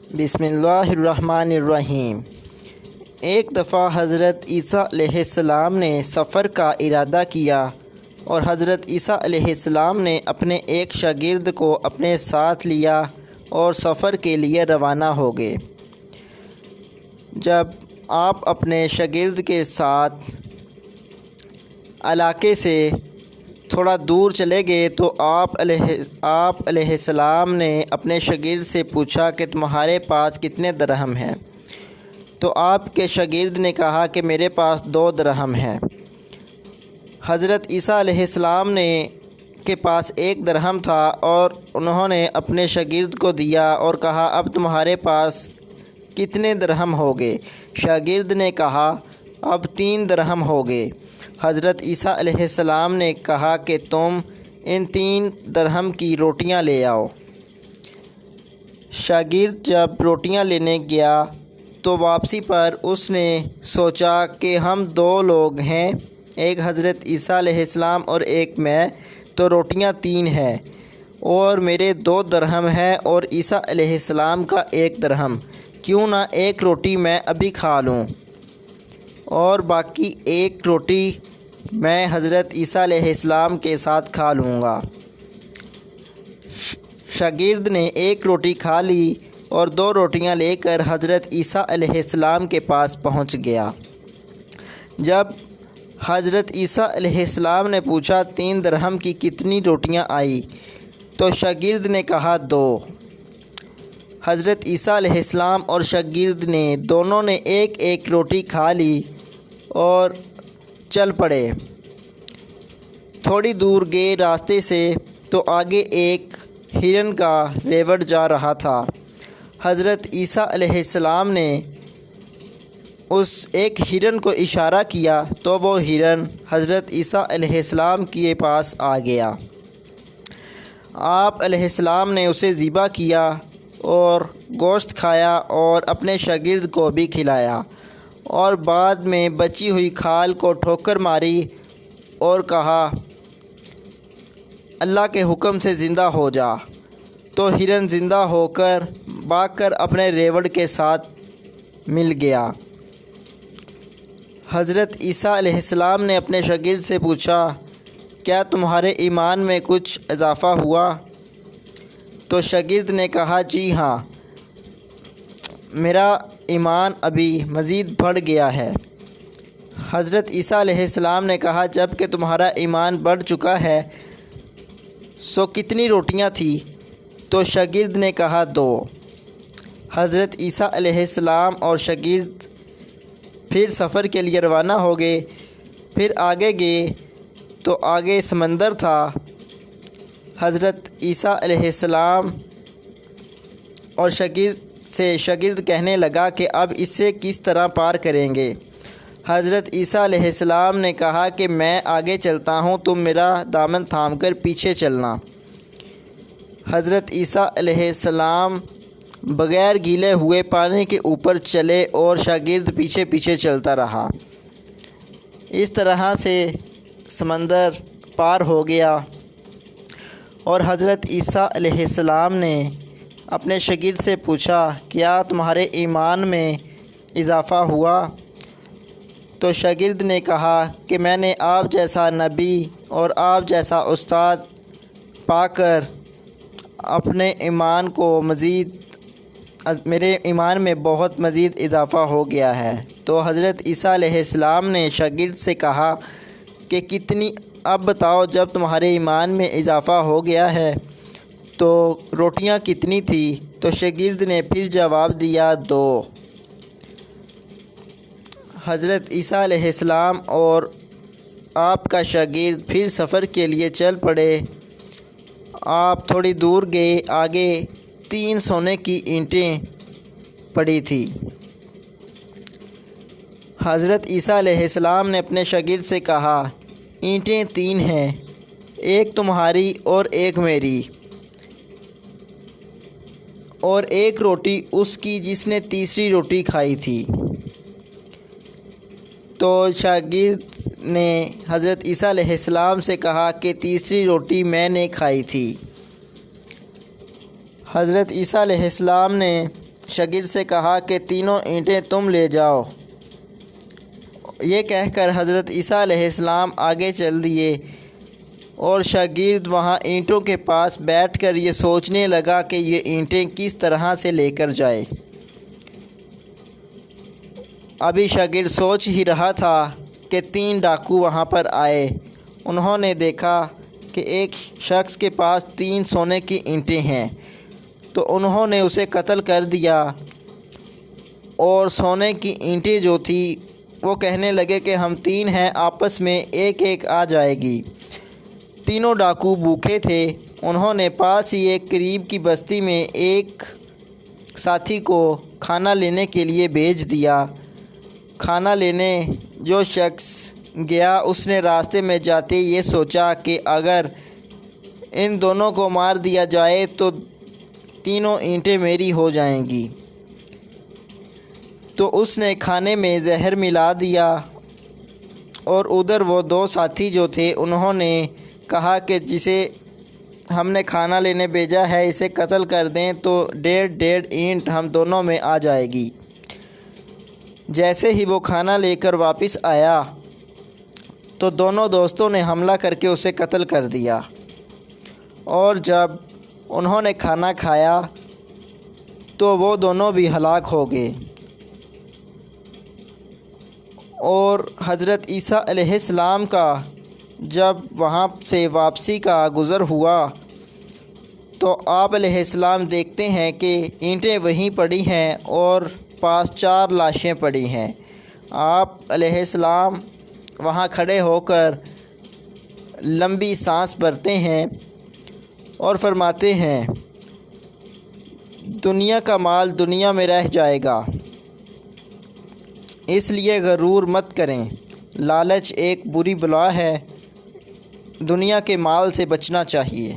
بسم اللہ الرحمن الرحیم۔ ایک دفعہ حضرت عیسیٰ علیہ السلام نے سفر کا ارادہ کیا اور حضرت عیسیٰ علیہ السلام نے اپنے ایک شاگرد کو اپنے ساتھ لیا اور سفر کے لیے روانہ ہو گئے۔ جب آپ اپنے شاگرد کے ساتھ علاقے سے تھوڑا دور چلے گئے تو آپ علیہ السلام نے اپنے شاگرد سے پوچھا کہ تمہارے پاس کتنے درہم ہیں؟ تو آپ کے شاگرد نے کہا کہ میرے پاس 2 درہم ہیں۔ حضرت عیسیٰ علیہ السلام کے پاس 1 درہم تھا اور انہوں نے اپنے شاگرد کو دیا اور کہا اب تمہارے پاس کتنے درہم ہو گئے؟ شاگرد نے کہا اب 3 درہم ہو گئے۔ حضرت عیسیٰ علیہ السلام نے کہا کہ تم ان 3 درہم کی روٹیاں لے آؤ۔ شاگرد جب روٹیاں لینے گیا تو واپسی پر اس نے سوچا کہ ہم 2 لوگ ہیں، ایک حضرت عیسیٰ علیہ السلام اور ایک میں، تو روٹیاں 3 ہیں اور میرے 2 درہم ہیں اور عیسیٰ علیہ السلام کا 1 درہم، کیوں نہ 1 روٹی میں ابھی کھا لوں اور باقی 1 روٹی میں حضرت عیسیٰ علیہ السلام کے ساتھ کھا لوں گا۔ شاگرد نے 1 روٹی کھا لی اور 2 روٹیاں لے کر حضرت عیسیٰ علیہ السلام کے پاس پہنچ گیا۔ جب حضرت عیسیٰ علیہ السلام نے پوچھا 3 درہم کی کتنی روٹیاں آئی تو شاگرد نے کہا 2۔ حضرت عیسیٰ علیہ السلام اور شاگرد نے دونوں نے 1 روٹی کھا لی اور چل پڑے۔ تھوڑی دور گئے راستے سے تو آگے ایک ہرن کا ریوڑ جا رہا تھا۔ حضرت عیسیٰ علیہ السلام نے اس ایک ہرن کو اشارہ کیا تو وہ ہرن حضرت عیسیٰ علیہ السلام کے پاس آ گیا۔ آپ علیہ السلام نے اسے ذبح کیا اور گوشت کھایا اور اپنے شاگرد کو بھی کھلایا اور بعد میں بچی ہوئی کھال کو ٹھوکر ماری اور کہا اللہ کے حکم سے زندہ ہو جا، تو ہرن زندہ ہو کر بھاگ کر اپنے ریوڑ کے ساتھ مل گیا۔ حضرت عیسیٰ علیہ السلام نے اپنے شاگرد سے پوچھا کیا تمہارے ایمان میں کچھ اضافہ ہوا؟ تو شاگرد نے کہا جی ہاں، میرا ایمان ابھی مزید بڑھ گیا ہے۔ حضرت عیسیٰ علیہ السلام نے کہا جب کہ تمہارا ایمان بڑھ چکا ہے سو کتنی روٹیاں تھیں؟ تو شاگرد نے کہا 2۔ حضرت عیسیٰ علیہ السلام اور شاگرد پھر سفر کے لیے روانہ ہو گئے۔ پھر آگے گئے تو آگے سمندر تھا۔ حضرت عیسیٰ علیہ السلام اور شاگرد کہنے لگا کہ اب اس سے کس طرح پار کریں گے؟ حضرت عیسیٰ علیہ السلام نے کہا کہ میں آگے چلتا ہوں، تم میرا دامن تھام کر پیچھے چلنا۔ حضرت عیسیٰ علیہ السلام بغیر گیلے ہوئے پانی کے اوپر چلے اور شاگرد پیچھے پیچھے چلتا رہا۔ اس طرح سے سمندر پار ہو گیا اور حضرت عیسیٰ علیہ السلام نے اپنے شاگرد سے پوچھا کیا تمہارے ایمان میں اضافہ ہوا؟ تو شاگرد نے کہا کہ میں نے آپ جیسا نبی اور آپ جیسا استاد پا کر اپنے ایمان کو میرے ایمان میں بہت مزید اضافہ ہو گیا ہے۔ تو حضرت عیسیٰ علیہ السلام نے شاگرد سے کہا کہ اب بتاؤ جب تمہارے ایمان میں اضافہ ہو گیا ہے تو روٹیاں کتنی تھیں؟ تو شاگرد نے پھر جواب دیا 2۔ حضرت عیسیٰ علیہ السلام اور آپ کا شاگرد پھر سفر کے لیے چل پڑے۔ آپ تھوڑی دور گئے، آگے 3 سونے کی اینٹیں پڑی تھیں۔ حضرت عیسیٰ علیہ السلام نے اپنے شاگرد سے کہا اینٹیں 3 ہیں، ایک تمہاری اور ایک میری، اور 1 روٹی اس کی جس نے تیسری روٹی کھائی تھی۔ تو شاگرد نے حضرت عیسیٰ علیہ السلام سے کہا کہ تیسری روٹی میں نے کھائی تھی۔ حضرت عیسیٰ علیہ السلام نے شاگرد سے کہا کہ تینوں اینٹیں تم لے جاؤ۔ یہ کہہ کر حضرت عیسیٰ علیہ السلام آگے چل دیے اور شاگرد وہاں اینٹوں کے پاس بیٹھ کر یہ سوچنے لگا کہ یہ اینٹیں کس طرح سے لے کر جائے۔ ابھی شاگرد سوچ ہی رہا تھا کہ 3 ڈاکو وہاں پر آئے۔ انہوں نے دیکھا کہ ایک شخص کے پاس 3 سونے کی اینٹیں ہیں، تو انہوں نے اسے قتل کر دیا اور سونے کی اینٹیں جو تھی وہ کہنے لگے کہ ہم 3 ہیں، آپس میں ایک ایک آ جائے گی۔ تینوں ڈاکو بھوکے تھے۔ انہوں نے پاس ہی ایک قریب کی بستی میں ایک ساتھی کو کھانا لینے کے لیے بھیج دیا۔ کھانا لینے جو شخص گیا اس نے راستے میں جاتے یہ سوچا کہ اگر ان دونوں کو مار دیا جائے تو تینوں اینٹیں میری ہو جائیں گی، تو اس نے کھانے میں زہر ملا دیا۔ اور ادھر وہ 2 ساتھی جو تھے انہوں نے کہا کہ جسے ہم نے کھانا لینے بھیجا ہے اسے قتل کر دیں تو 1.5 اینٹ ہم دونوں میں آ جائے گی۔ جیسے ہی وہ کھانا لے کر واپس آیا تو دونوں دوستوں نے حملہ کر کے اسے قتل کر دیا، اور جب انہوں نے کھانا کھایا تو وہ دونوں بھی ہلاک ہو گئے۔ اور حضرت عیسیٰ علیہ السلام کا جب وہاں سے واپسی کا گزر ہوا تو آپ علیہ السلام دیکھتے ہیں کہ اینٹیں وہیں پڑی ہیں اور پاس 4 لاشیں پڑی ہیں۔ آپ علیہ السلام وہاں کھڑے ہو کر لمبی سانس بھرتے ہیں اور فرماتے ہیں دنیا کا مال دنیا میں رہ جائے گا، اس لیے غرور مت کریں۔ لالچ ایک بری بلا ہے، دنیا کے مال سے بچنا چاہیے۔